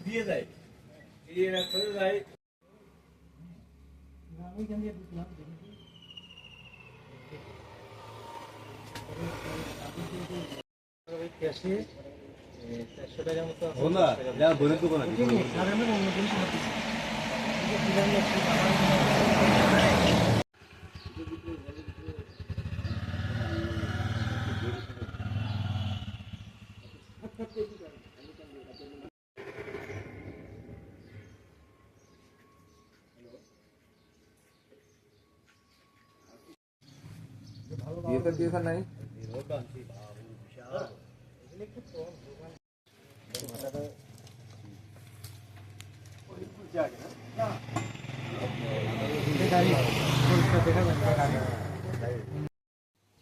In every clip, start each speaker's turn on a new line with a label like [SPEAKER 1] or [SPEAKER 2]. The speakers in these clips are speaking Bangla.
[SPEAKER 1] দিয়ে যাই যাই নাই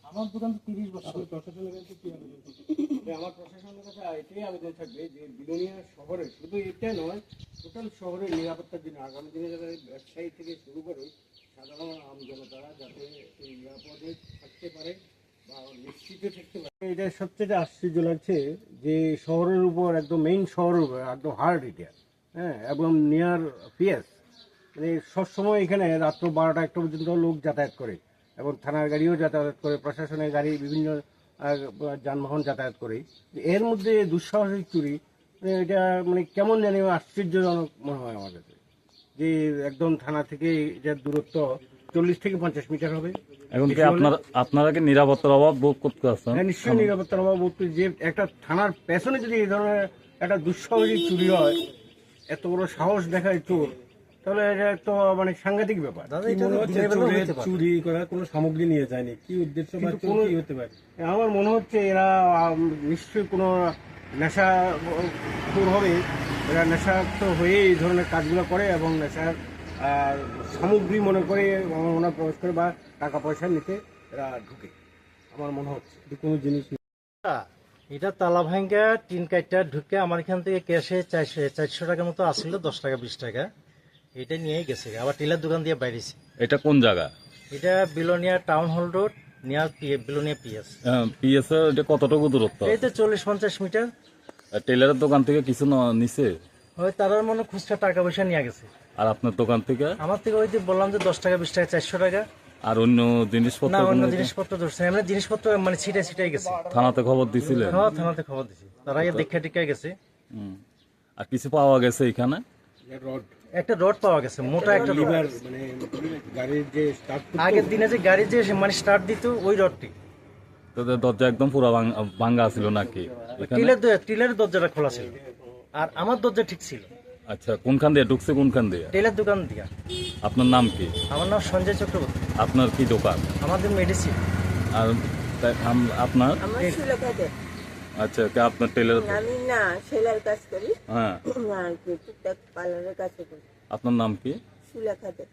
[SPEAKER 1] আমার দোকান তো 30 বছর। প্রশাসনের কাছে কি আবেদন? আমার প্রশাসনের কাছে এটাই আবেদন থাকবে যে বিলোনিয়া শহরে শুধু এটা নয়, টোটাল শহরের নিরাপত্তার জন্য আগামী দিনে যারা ব্যবসায়ী থেকে শুরু করে সাধারণ আমজনতারা যাতে নিরাপদে থাকতে পারে বা নিশ্চিত থাকতে পারে। এটা সবচেয়ে আশ্চর্য লাগছে যে শহরের উপর একদম মেইন শহরের উপর একদম হার্ড এটা, হ্যাঁ, এবং নিয়ার পিএস, মানে সবসময় এখানে রাত্র 12টা 1টা পর্যন্ত লোক যাতায়াত করে এবং থানার গাড়িও যাতায়াত করে, প্রশাসনের গাড়ি, বিভিন্ন যানবাহন যাতায়াত করে। এর মধ্যে দুঃসাহসিক চুরি, এটা মানে কেমন জানি আশ্চর্যজনক মনে হয় আমার কাছে, যে একদম থানা থেকে এটার দূরত্ব 40 থেকে 50 মিটার হবে।
[SPEAKER 2] এখন কি আপনারা কি নিরাপত্তার অভাব বোধ করতে আছেন?
[SPEAKER 1] হ্যাঁ, নিশ্চয়ই নিরাপত্তার অভাব বোধ করি। যে একটা থানার পেছনে যদি এই ধরনের একটা দুঃসাহসিক চুরি হয়, এত বড় সাহস দেখায় চোর, তাহলে এটা তো মানে সাংঘাতিক ব্যাপার।
[SPEAKER 3] চুরি করা কোনো সামগ্রী নিয়ে যায়নি, কি উদ্দেশ্য বা কি হতে পারে?
[SPEAKER 1] আমার মনে হচ্ছে এরা নিশ্চয়ই কোনো নেশা হবে, এরা নেশাক্ত হয়ে এই ধরনের কাজগুলো করে এবং নেশার সামগ্রী মনে করে মনে প্রবেশ করে বা টাকা পয়সা নিতে এরা ঢুকে, আমার মনে হচ্ছে।
[SPEAKER 3] কোনো জিনিস
[SPEAKER 4] এটা তালা ভাঙ্গা টিন কাইটটা ঢুকে আমার এখান থেকে ক্যাশে 400 টাকার মতো আসছিল, 10 টাকা 20 টাকা এটা নিয়ে গেছে, আবার টিলার দোকান দিয়ে বাইরেছে।
[SPEAKER 2] এটা কোন জায়গা?
[SPEAKER 4] এটা Belonia town hall road near Belonia PS.
[SPEAKER 2] PS এর এটা কতটুকু দূরত্ব?
[SPEAKER 4] এই তো 40-50 মিটার।
[SPEAKER 2] টেলারের দোকান থেকে কিছু নিছে?
[SPEAKER 4] ওই তারার মনে খুচরা টাকা পয়সা নিয়ে গেছে।
[SPEAKER 2] আর আপনার দোকান থেকে?
[SPEAKER 4] আমার থেকে ওই যে বললাম যে 10 টাকা 20 টাকা 400 টাকা।
[SPEAKER 2] আর অন্য জিনিসপত্র?
[SPEAKER 4] না, অন্য জিনিসপত্র ধরছে, এমনি জিনিসপত্র মানে ছিটাই গেছে।
[SPEAKER 2] থানাতে খবর দিছিলেন?
[SPEAKER 4] হ্যাঁ, থানাতে খবর দিছি, তারা দেখা টিকা গেছে।
[SPEAKER 2] আর কিছু পাওয়া গেছে এখানে?
[SPEAKER 4] একটা রড পাওয়া গেছে, মোটা একটা লিভার,
[SPEAKER 3] মানে গাড়ির যে স্টার্ট,
[SPEAKER 4] আগের দিনে যে গাড়ি যে মানে স্টার্ট দিত ওই রডটি।
[SPEAKER 2] তোদের দরজা একদম পুরো ভাঙ্গা ছিল নাকি?
[SPEAKER 4] টিলের দরজাটা খোলা ছিল আর আমার দরজা ঠিক ছিল।
[SPEAKER 2] আচ্ছা, কোনখান দিয়ে ঢুকছে? কোনখান দিয়ে?
[SPEAKER 4] টেলার দোকান দিয়া।
[SPEAKER 2] আপনার নাম কি?
[SPEAKER 4] আমার নাম সঞ্জয় চক্রবর্তী।
[SPEAKER 2] আপনার কি দোকান?
[SPEAKER 4] আমাদের মেডিসিন।
[SPEAKER 2] আর আপনার?
[SPEAKER 5] আমার সুলেখাতে।
[SPEAKER 2] আচ্ছা, আপনার টেলার?
[SPEAKER 5] আমি না সেলাইয়ের কাজ করি।
[SPEAKER 2] হ্যাঁ,
[SPEAKER 5] না টুকটাক পার্লারের কাজ করি।
[SPEAKER 2] আপনার নাম কি?
[SPEAKER 5] সুলেখাতে।